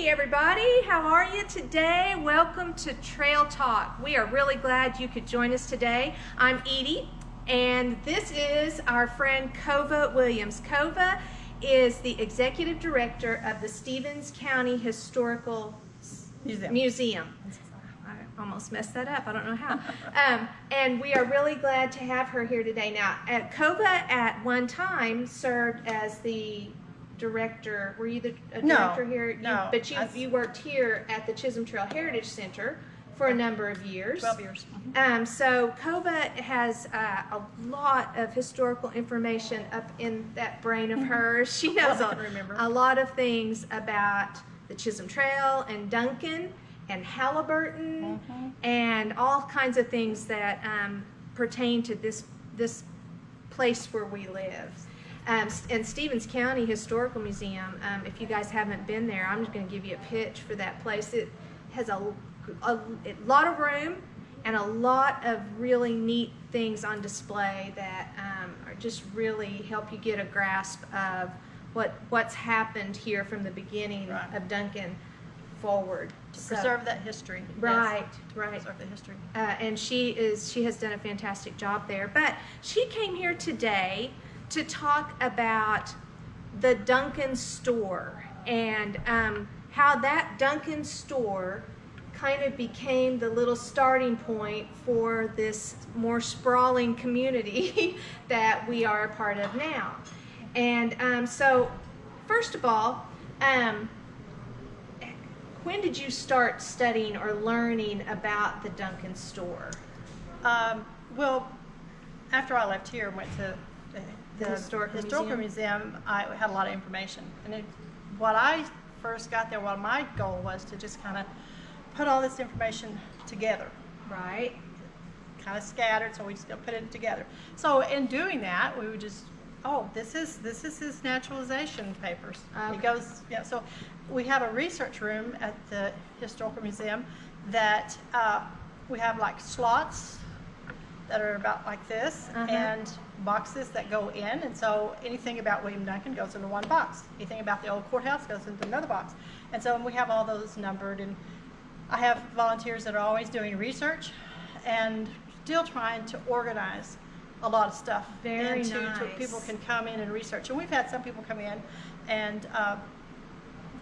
Hey everybody, how are you today? Welcome to Trail Talk. We are really glad you could join us today. I'm Edie, and this is our friend Kova Williams. Kova is the executive director of the Stevens County Historical Museum. I almost messed that up. I don't know how. And we are really glad to have her here today. Now, Kova at one time served as the director. Were you the director here? No. But you worked here at the Chisholm Trail Heritage Center for a number of years. 12 years. So Kova has a lot of historical information up in that brain of hers. She knows a lot of things about the Chisholm Trail and Duncan and Halliburton and all kinds of things that pertain to this place where we live. And Stevens County Historical Museum, if you guys haven't been there, I'm just going to give you a pitch for that place. It has a lot of room and a lot of really neat things on display that are just really help you get a grasp of what's happened here from the beginning of Duncan forward. To preserve that history. Right, yes. right. Preserve the history. And she has done a fantastic job there. But she came here today to talk about the Duncan store and how that Duncan store kind of became the little starting point for this more sprawling community that we are a part of now. And so, first of all, when did you start studying or learning about the Duncan store? Well, after I left here and went to the Historical Museum, I had a lot of information. And what I first got there, what my goal was to just kind of put all this information together. Right. Kind of scattered, so we just put it together. So in doing that, we would just, this is his naturalization papers. Okay. It goes, so we have a research room at the Historical Museum that we have like slots that are about like this and boxes that go in, and so anything about William Duncan goes into one box. Anything about the old courthouse goes into another box. And so we have all those numbered, and I have volunteers that are always doing research and still trying to organize a lot of stuff. Very nice. So people can come in and research. And we've had some people come in and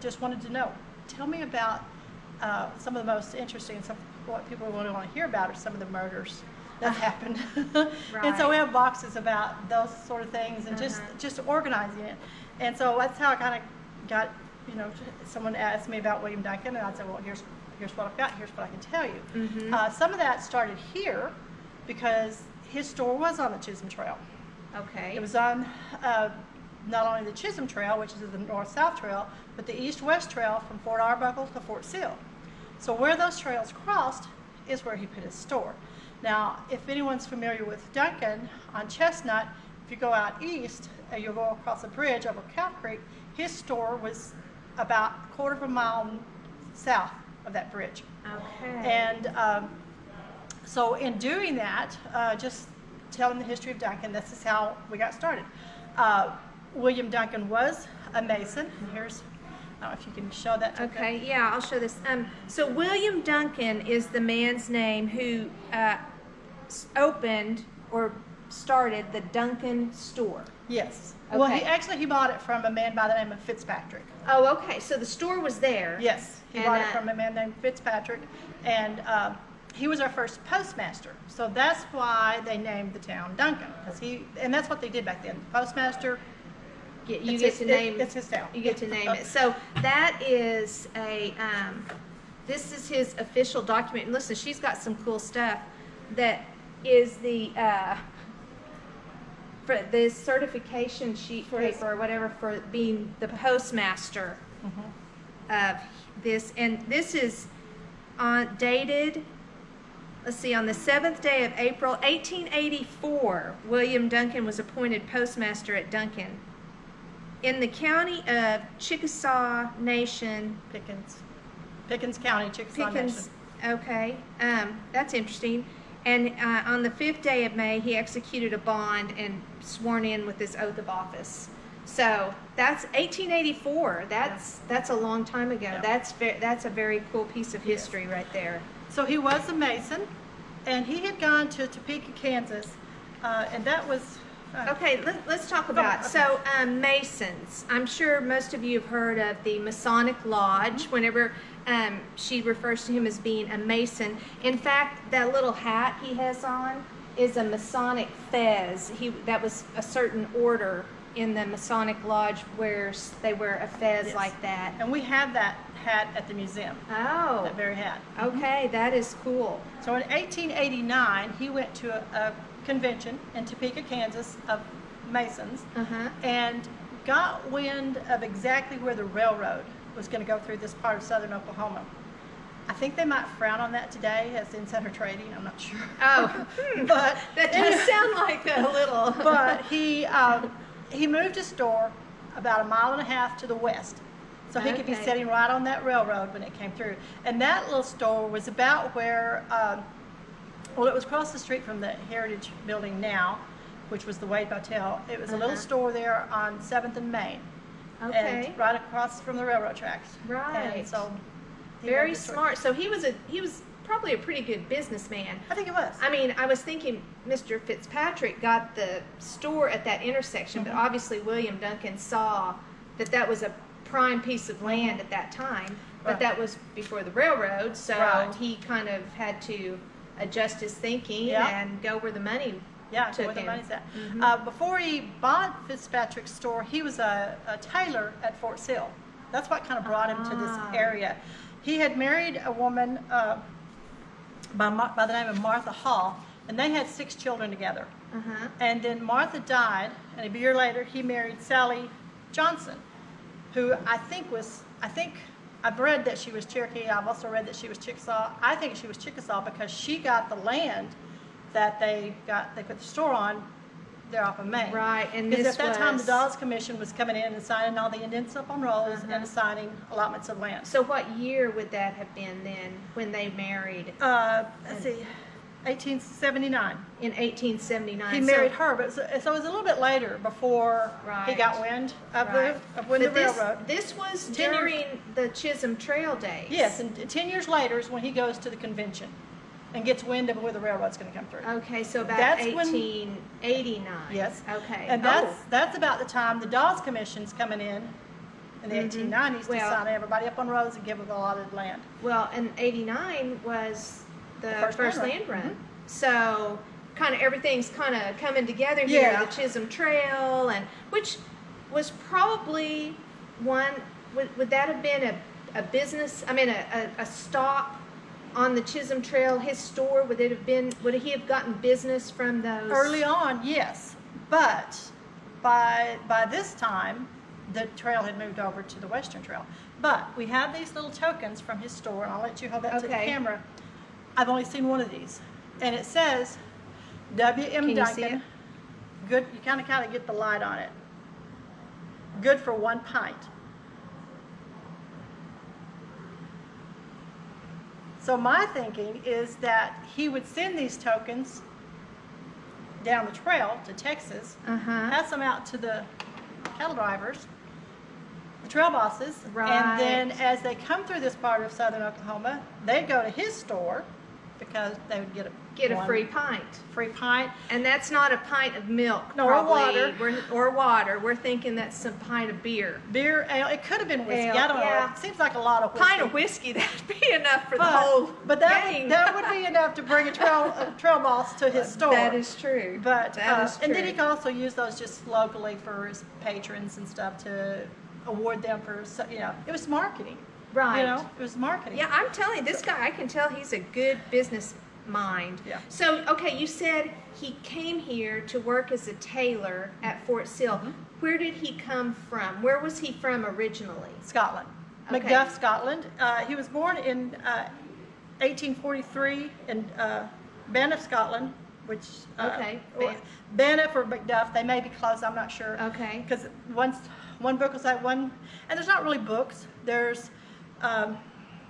just wanted to know, tell me about some of the most interesting, what people want to hear about are some of the murders that happened. And so we have boxes about those sort of things and just organizing it. And so that's how I kind of got, someone asked me about William Duncan, and I'd say, well, here's what I've got, here's what I can tell you. Some of that started here because his store was on the Chisholm Trail. Okay. It was on not only the Chisholm Trail, which is the north-south trail, but the east-west trail from Fort Arbuckle to Fort Sill. So where those trails crossed is where he put his store. Now, if anyone's familiar with Duncan on Chestnut, if you go out east, you'll go across a bridge over Cow Creek, his store was about a quarter of a mile south of that bridge. Okay. And so in doing that, just telling the history of Duncan, this is how we got started. William Duncan was a Mason, and here's, I don't know if you can show that. Okay, yeah, I'll show this. So William Duncan is the man's name who opened or started the Duncan store. Yes. Okay. Well, he bought it from a man by the name of Fitzpatrick. Oh, okay. So the store was there. Yes, he bought it from a man named Fitzpatrick, and he was our first postmaster. So that's why they named the town Duncan, and that's what they did back then. Postmaster. You get to name. It's his town. You get to name it. So that is this is his official document. And listen, she's got some cool stuff. That is for the certification sheet paper or whatever for being the postmaster of this. And this is dated, let's see, on the 7th day of April, 1884, William Duncan was appointed postmaster at Duncan in the county of Chickasaw Nation. Pickens County, Chickasaw Nation. Okay, that's interesting. And on the 5th day of May, he executed a bond and sworn in with his oath of office. So that's 1884. That's a long time ago. Yeah. That's a very cool piece of history right there. So he was a Mason, and he had gone to Topeka, Kansas, and that was... Okay, let's talk about, so Masons. I'm sure most of you have heard of the Masonic Lodge. Whenever she refers to him as being a Mason. In fact, that little hat he has on is a Masonic fez. That was a certain order in the Masonic Lodge where they wear a fez like that. And we have that hat at the museum. Oh. That very hat. Okay, that is cool. So in 1889, he went to a convention in Topeka, Kansas of Masons, and got wind of exactly where the railroad was going to go through this part of southern Oklahoma. I think they might frown on that today as insider trading. I'm not sure. Oh, but that does sound like a little. But he moved his store about 1.5 miles to the west, so he could be sitting right on that railroad when it came through. And that little store was about where, well, it was across the street from the Heritage Building now, which was the Wade Motel. It was a little store there on 7th and Main. Okay. And right across from the railroad tracks. Right. And so very smart. So he was probably a pretty good businessman. I think it was. I mean, I was thinking Mr. Fitzpatrick got the store at that intersection, but obviously William Duncan saw that was a prime piece of land at that time, but that was before the railroad, so he kind of had to adjust his thinking and go where the money took where the him. money's at. Before he bought Fitzpatrick's store, he was a tailor at Fort Sill. That's what kind of brought him to this area. He had married a woman by the name of Martha Hall, and they had 6 children together. And then Martha died, and a year later he married Sally Johnson, who I think I've read that she was Cherokee. I've also read that she was Chickasaw. I think she was Chickasaw because she got the land that they put the store on there off of Maine. Right, and because this at that time the was... Dawes Commission was coming in and signing all the Indians up on rolls and assigning allotments of land. So what year would that have been then when they married? Let's see, 1879. In 1879. He married her, but so it was a little bit later before he got wind of the railroad. This was during the Chisholm Trail days. Yes, and 10 years later is when he goes to the convention and gets wind of where the railroad's going to come through. Okay, so about That's 1889. Yes. Okay. And that's about the time the Dawes Commission's coming in the 1890s to sign everybody up on roads and give them a lot of land. Well, and 89 was the first land run. So kind of everything's kind of coming together here, the Chisholm Trail, and which was probably one, would that have been a business, I mean a stop on the Chisholm Trail, his store? Would he have gotten business from those? Early on, yes, but by this time the trail had moved over to the Western Trail. But we have these little tokens from his store, and I'll let you hold that to the camera. I've only seen one of these, and it says W.M. Duncan. Good. You kind of get the light on it. Good for 1 pint. So my thinking is that he would send these tokens down the trail to Texas, pass them out to the cattle drivers, the trail bosses, and then as they come through this part of southern Oklahoma, they'd go to his store because they would get a free pint. Free pint. And that's not a pint of milk, or water. Or water. We're thinking that's some pint of beer. Beer, ale. It could have been whiskey. I don't know. It seems like a lot of whiskey. Pint of whiskey, that'd be enough for the whole gang. That would be enough to bring a trail boss to his store. That is true. But that is true. And then he can also use those just locally for his patrons and stuff to award them for, it was marketing. Right. It was marketing. Yeah, I'm telling you, this guy, I can tell he's a good business mind. Yeah. So, okay, you said he came here to work as a tailor at Fort Sill. Where did he come from? Where was he from originally? Scotland. Okay. Macduff, Scotland. He was born in 1843 in Banff, Scotland, which Banff or Macduff, they may be close, I'm not sure. Okay. Because one book was like and there's not really books. There's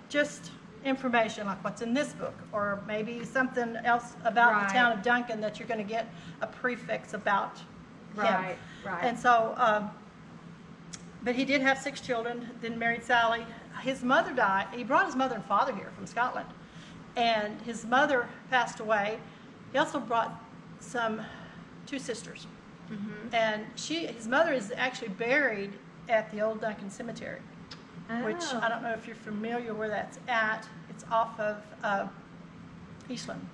just information like what's in this book, or maybe something else about the town of Duncan that you're going to get a prefix about him. Right. And so But he did have 6 children, then married Sally. His mother died. He brought his mother and father here from Scotland. And his mother passed away. He also brought 2 sisters. And his mother is actually buried at the old Duncan Cemetery, which I don't know if you're familiar where that's at. It's off of Eastland.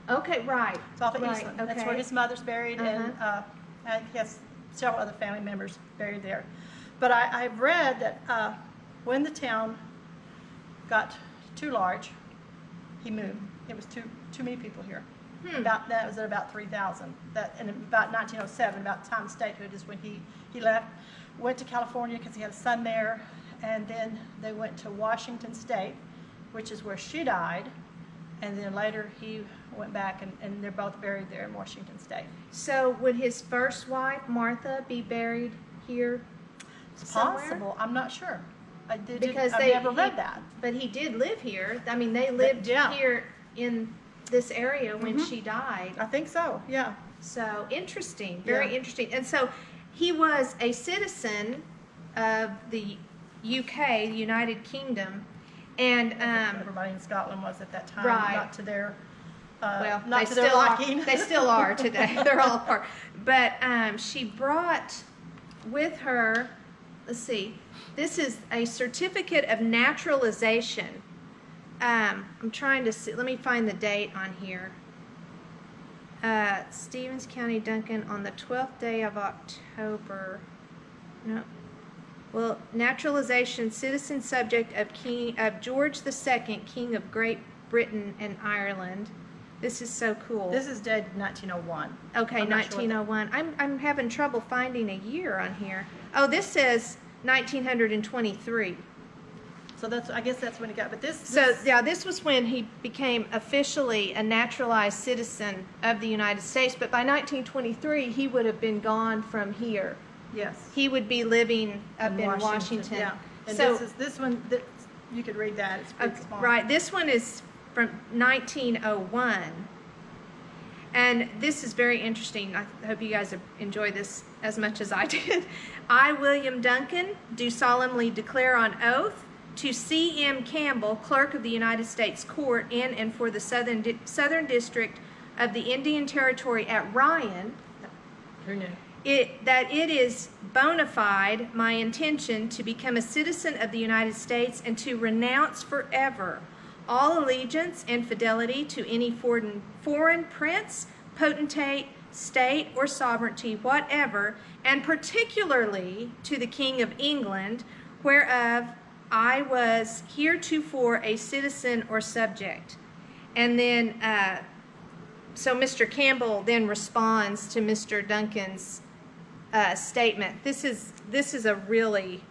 Okay, right. It's off of right, Eastland. Okay. That's where his mother's buried, and he has several other family members buried there. But I've read that when the town got too large, he moved. It was too many people here. That was at about 3,000. That in about 1907, about the time of statehood is when he left. Went to California because he had a son there, and then they went to Washington State, which is where she died, and then later he went back, and they're both buried there in Washington State. So would his first wife, Martha, be buried here? It's somewhere? possible. I'm not sure. I've Because never read that. But he did live here. I mean, they lived here in this area when she died. I think so, yeah. So interesting, very interesting. And so he was a citizen of the UK, the United Kingdom, and everybody in Scotland was at that time, right. not to their well, not they to their still liking. are. They still are today. They're all apart. But she brought with her. Let's see. This is a certificate of naturalization. I'm trying to see. Let me find the date on here. Stevens County, Duncan, on the 12th day of October. No. Well, naturalization, citizen subject of George II, King of Great Britain and Ireland. This is so cool. This is dated 1901. Okay, 1901. I'm having trouble finding a year on here. Oh, this says 1923. So I guess that's when he got. But this was when he became officially a naturalized citizen of the United States. But by 1923, he would have been gone from here. Yes. He would be living up in Washington. Yeah. And so this one. You could read that. It's pretty small. Right. This one is from 1901. And this is very interesting. I hope you guys enjoy this as much as I did. I, William Duncan, do solemnly declare on oath to C.M. Campbell, Clerk of the United States Court in and for the Southern District of the Indian Territory at Ryan, Who knew? that it is bona fide my intention to become a citizen of the United States and to renounce forever all allegiance and fidelity to any foreign prince, potentate, state, or sovereignty whatever, and particularly to the King of England, whereof I was heretofore a citizen or subject. And then, so Mr. Campbell then responds to Mr. Duncan's statement. This is a really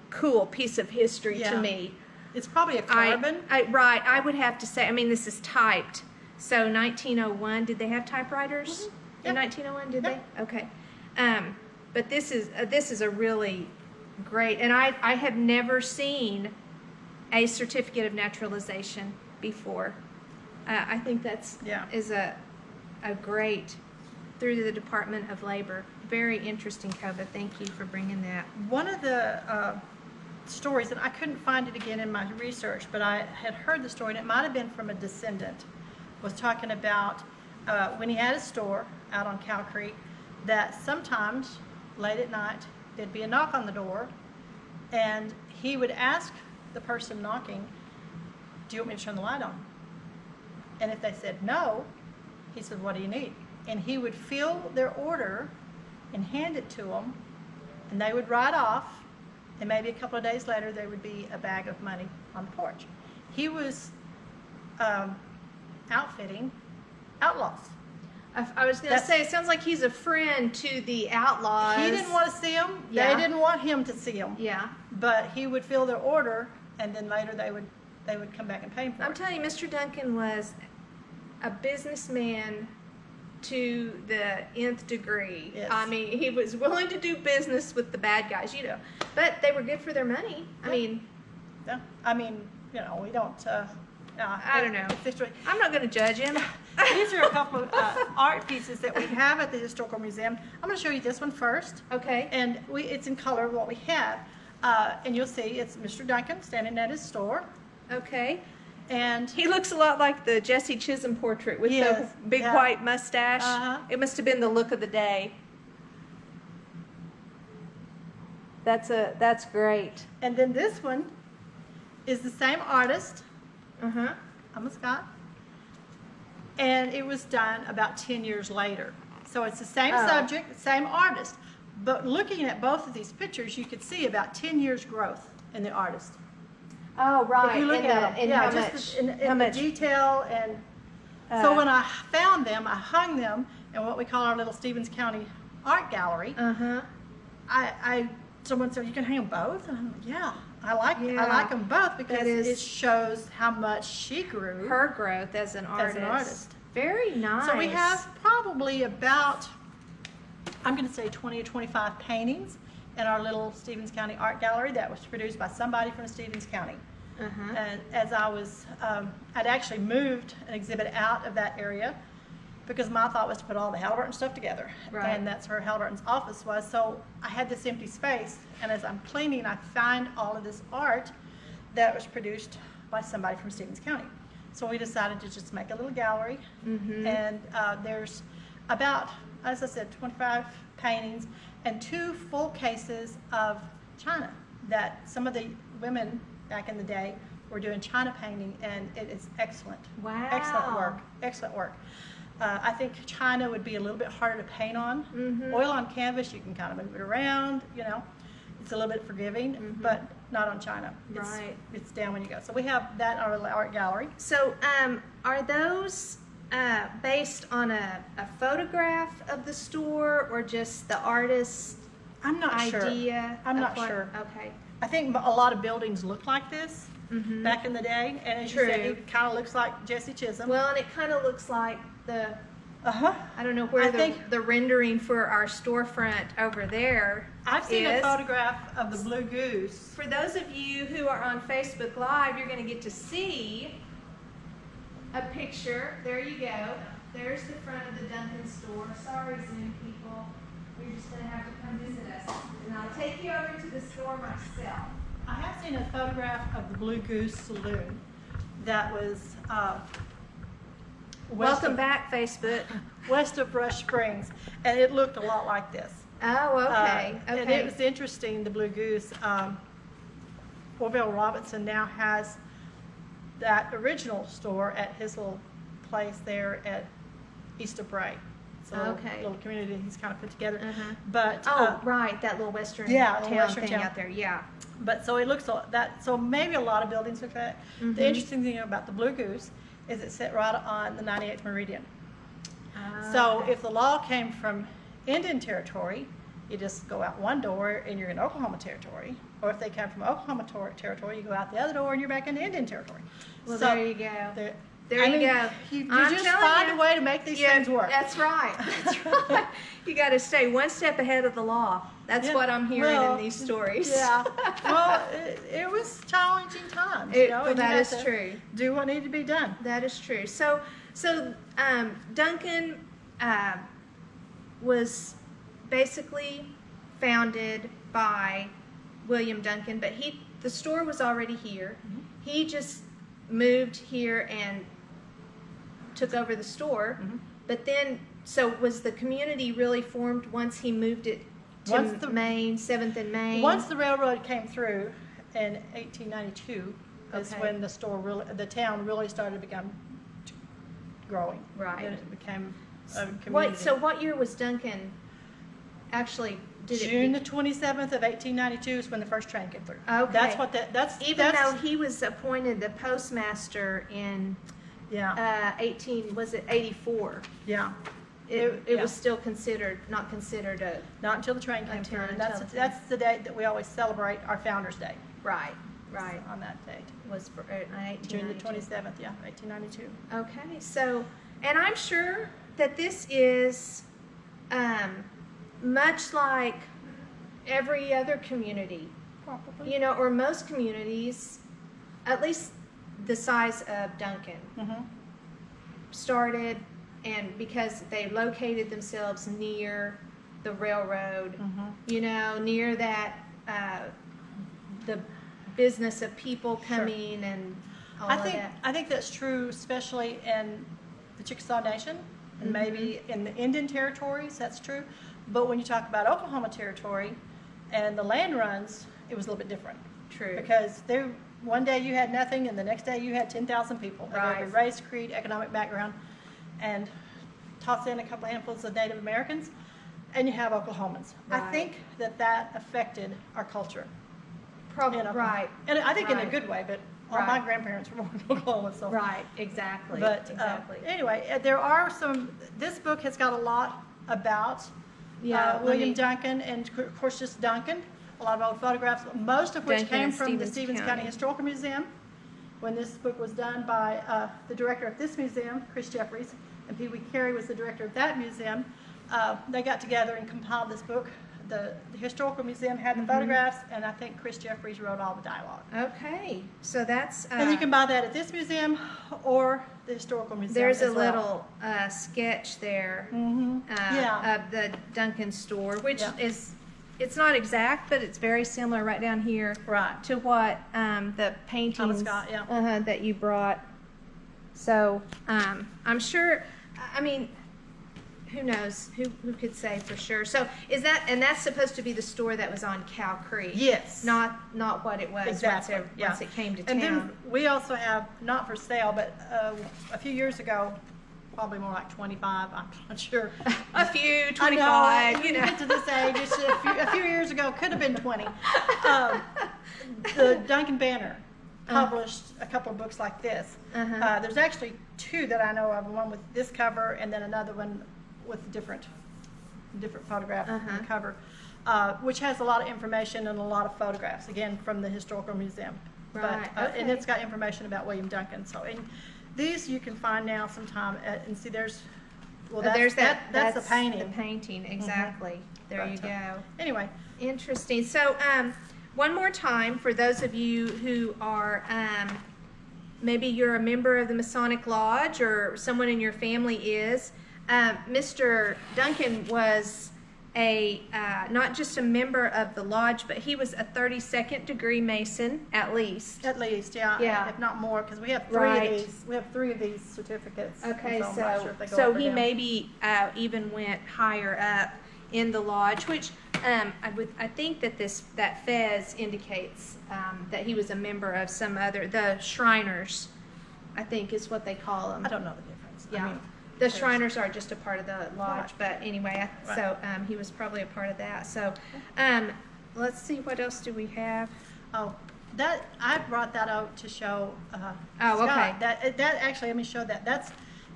cool piece of history to me. It's probably a carbon. Right, I would have to say, I mean, this is typed. So 1901, did they have typewriters in 1901? Did they? Okay. But this is a really great, and I have never seen a certificate of naturalization before. I think is a great, through the Department of Labor. Very interesting, Kova. Thank you for bringing that. One of the stories, and I couldn't find it again in my research, but I had heard the story, and it might have been from a descendant, was talking about when he had a store out on Cow Creek, that sometimes late at night there'd be a knock on the door, and he would ask the person knocking, do you want me to turn the light on? And if they said no, he said, what do you need? And he would fill their order and hand it to them, and they would ride off, and maybe a couple of days later there would be a bag of money on the porch. He was outfitting outlaws. I was going to say, it sounds like he's a friend to the outlaws. He didn't want to see them. Yeah. They didn't want him to see them. Yeah. But he would fill their order, and then later they would come back and pay him for it. I'm telling you, Mr. Duncan was a businessman to the nth degree. Yes. I mean, he was willing to do business with the bad guys, but they were good for their money. Yeah. I mean, we don't I don't know. It's history. I'm not going to judge him. These are a couple of art pieces that we have at the Historical Museum. I'm going to show you this one first. Okay. And it's in color what we have. And you'll see it's Mr. Duncan standing at his store. Okay. And He looks a lot like the Jesse Chisholm portrait with Yes, the big yeah. white mustache. Uh-huh. It must have been the look of the day. That's great. and then this one is the same artist, Uh-huh. Emma Scott. And it was done about 10 years later. So it's the same Oh. subject, same artist. But looking at both of these pictures, you could see about 10 years growth in the artist. Oh, right. If you look and at them, how just much? in how the much? detail. And so when I found them, I hung them in what we call our little Stevens County art gallery. Uh-huh. Someone said, you can hang them both? And I'm like, yeah, I like Yeah. them both because is- it shows how much she grew. Her growth as an artist. Very nice. So we have probably about, I'm going to say 20 or 25 paintings in our little Stevens County art gallery that was produced by somebody from Stevens County. Uh-huh. And as I was, I'd actually moved an exhibit out of that area because my thought was to put all the Halliburton stuff together. Right. And that's where Halliburton's office was. So I had this empty space, and as I'm cleaning, I find all of this art that was produced by somebody from Stevens County. So we decided to just make a little gallery, and there's about, as I said, 25 paintings and 2 full cases of china that some of the women back in the day were doing china painting, and it is excellent. Wow. Excellent work. Excellent work. I think china would be a little bit harder to paint on. Oil on canvas, you can kind of move it around, you know. It's a little bit forgiving, but not on china. Right. It's down when you go. So we have that in our little art gallery. So, are those based on a photograph of the store or just the artist's I'm not sure. idea? I'm of not what- sure. Okay. I think a lot of buildings look like this back in the day, and as you said, True. it kind of looks like Jesse Chisholm. Well, and it kind of looks like the, Uh-huh. I don't know where I the, think- the rendering for our storefront over there I've seen a is. photograph of the Blue Goose. For those of you who are on Facebook Live, you're going to get to see a picture. There you go. There's the front of the Duncan store. Sorry, Zoom people. You're just going to have to come visit us. And I'll take you over to the store myself. I have seen a photograph of the Blue Goose Saloon that was Welcome back, Facebook. west of Rush Springs, and it looked a lot like this. Oh, okay. And Okay. it was interesting, the Blue Goose. Orville Robinson now has that original store at his little place there at East of Bray. It's a Okay. little community he's kind of put together. Uh-huh. But Oh, right, that little western yeah, little town western thing town. out there. Yeah. But so it looks that, so maybe a lot of buildings look like that. The interesting thing about the Blue Goose is it set right on the 98th meridian. So if the law came from Indian Territory, you just go out one door and you're in Oklahoma Territory. Or if they come from Oklahoma Territory, you go out the other door and you're back in Indian Territory. Well, So there you go. there- There I you mean, go. You I'm just telling find you. a way to make these Yeah, things work. That's right. That's right. You got to stay one step ahead of the law. That's Yeah, what I'm hearing well, in these stories. Yeah. Well, it was challenging times, you know. Well, and you that had is to true. Do what needed to be done. That is true. So Duncan was basically founded by William Duncan, but the store was already here. He just moved here and took over the store. But then, so was the community really formed once he moved it to Maine, 7th and Maine? Once the railroad came through in 1892, is Okay. when the town really started to become growing. Right. Then it became a community. What year was Duncan actually? June the 27th of 1892 is when the first train came through. Okay. That's what that's. Even that's, though he was appointed the postmaster in Yeah. 84, Yeah. it yeah. was still not considered a Not until the train came through. And Until that's the date that we always celebrate our Founders Day. right. On that date. Was for 1892. June the 27th, yeah, 1892. Okay, so, and I'm sure that this is much like every other community, Probably. you know, or most communities, at least the size of Duncan started, and because they located themselves near the railroad, you know, near that the business of people coming and all of that. I think that's true, especially in the Chickasaw Nation and maybe in the Indian territories. That's true. But when you talk about Oklahoma Territory and the land runs, it was a little bit different. True. Because one day you had nothing, and the next day you had 10,000 people of Right. every race, creed, economic background, and toss in a couple of handfuls of Native Americans, and you have Oklahomans. Right. I think that affected our culture. Probably in Oklahoma. right. And I think in a Right. good way, but all my grandparents were born in Oklahoma, so. Right. Exactly. But exactly. Anyway, there are some. This book has got a lot about Yeah, William Duncan, and of course just Duncan. A lot of old photographs, most of which Duncan came and from the Stevens Stevens County County. Historical Museum. When this book was done by the director of this museum, Chris Jeffries, and Pee Wee Carey was the director of that museum, they got together and compiled this book. The Historical Museum had the photographs, and I think Chris Jeffries wrote all the dialogue. Okay, so that's. And you can buy that at this museum or the Historical Museum. There's as a well. little sketch there Yeah. of the Duncan store, which Yeah. is, it's not exact, but it's very similar right down here Right. to what the paintings Scott, yeah. that you brought. So I'm sure, I mean, who knows? Who could say for sure? So is that, and that's supposed to be the store that was on Cow Creek? Yes. Not what it was Exactly. once it came to And town. then we also have, not for sale, but a few years ago, probably more like 25, I'm not sure. A few, I 25, know, you know. get to this age, it's a few years ago, could have been 20. The Duncan Banner published a couple of books like this. There's actually two that I know of, one with this cover and then another one with different photograph on the cover, which has a lot of information and a lot of photographs, again, from the Historical Museum. Right, And okay. it's got information about William Duncan. So, and these you can find now sometime, and see there's, well, that's the painting. The painting, exactly. There you But, go. Anyway, Interesting. So, one more time for those of you who are, maybe you're a member of the Masonic Lodge or someone in your family is, Mr. Duncan was not just a member of the lodge, but he was a 32nd degree Mason, at least. yeah, Yeah. if not more, because we have three Right. of these. We have three of these certificates. Okay, so I'm not sure if they go so up or he down. maybe even went higher up in the lodge, which I think that Fez indicates that he was a member of some other, the Shriners, I think is what they call them. I don't know the difference. Yeah, I mean, the Shriners are just a part of the lodge, Right. but anyway, Right. so he was probably a part of that. So let's see, what else do we have? oh, that I brought that out to show. Oh, Scott. okay. That actually, let me show that.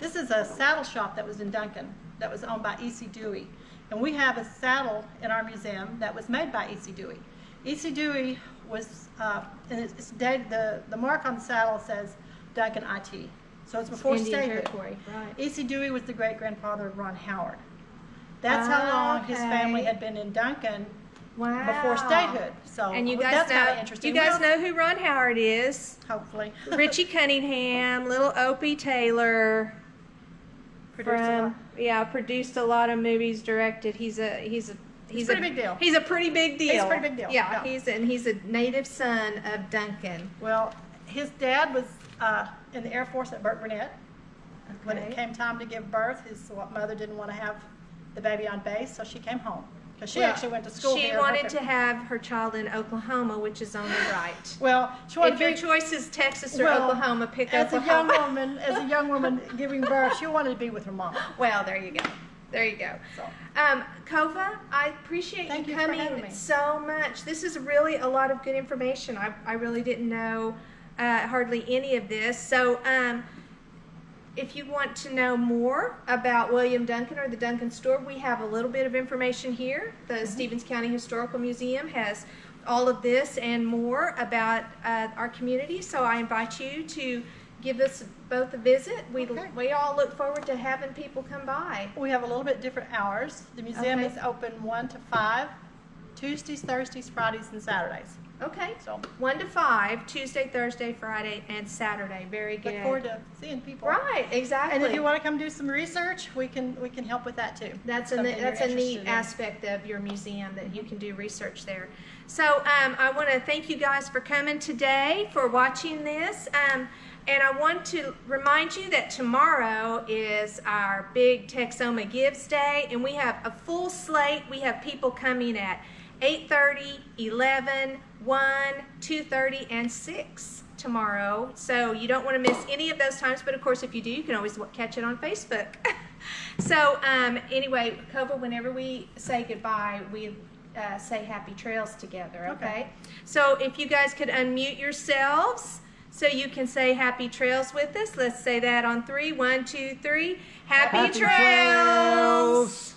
This is a saddle shop that was in Duncan that was owned by E.C. Dewey, and we have a saddle in our museum that was made by E.C. Dewey. E.C. Dewey was, and it's dated, the mark on the saddle says Duncan IT. So it's before Indian statehood. territory, right? E.C. Dewey was the great-grandfather of Ron Howard. That's how long his family Okay. had been in Duncan Wow. before statehood. So And you that's guys kind of know, interesting. you guys Well, know who Ron Howard is? hopefully. Richie Cunningham, little Opie Taylor. Produced a lot. Produced a lot of movies, directed. He's a pretty big deal. He's a pretty big deal. He's a pretty big deal, Yeah, yeah. he's a native son of Duncan. Well, his dad was in the Air Force at Burt Burnett. When it Okay. came time to give birth, his mother didn't want to have the baby on base, so she came home. Because she Well, actually went to school She here. wanted to have her child in Oklahoma, which is only right. Well, she wanted If to your be, choice is Texas or well, Oklahoma, pick as Oklahoma. as a young woman giving birth, she wanted to be with her mom. Well, there you go. There you go. So. Kova, I appreciate Thank you you for having coming me. so much. This is really a lot of good information. I really didn't know hardly any of this. So if you want to know more about William Duncan or the Duncan store, we have a little bit of information here. The Stevens County Historical Museum has all of this and more about our community. So I invite you to give us both a visit. Okay. We all look forward to having people come by. We have a little bit different hours. The museum Okay. is open 1 to 5, Tuesdays, Thursdays, Fridays, and Saturdays. Okay. So 1 to 5, Tuesday, Thursday, Friday, and Saturday. Very good. look forward to seeing people. Right, exactly. And if you want to come do some research, we can help with that too. That's Something a you're neat interested in. aspect of your museum, that you can do research there. So I want to thank you guys for coming today, for watching this. And I want to remind you that tomorrow is our big Texoma Gives Day, and we have a full slate. We have people coming at 8:30, 11, 1, 2:30, and 6 tomorrow. So you don't want to miss any of those times, but of course if you do, you can always catch it on Facebook. So anyway, Kova, whenever we say goodbye, we say happy trails together, okay? So if you guys could unmute yourselves so you can say happy trails with us. Let's say that on 3. 1, 2, 3. Happy trails!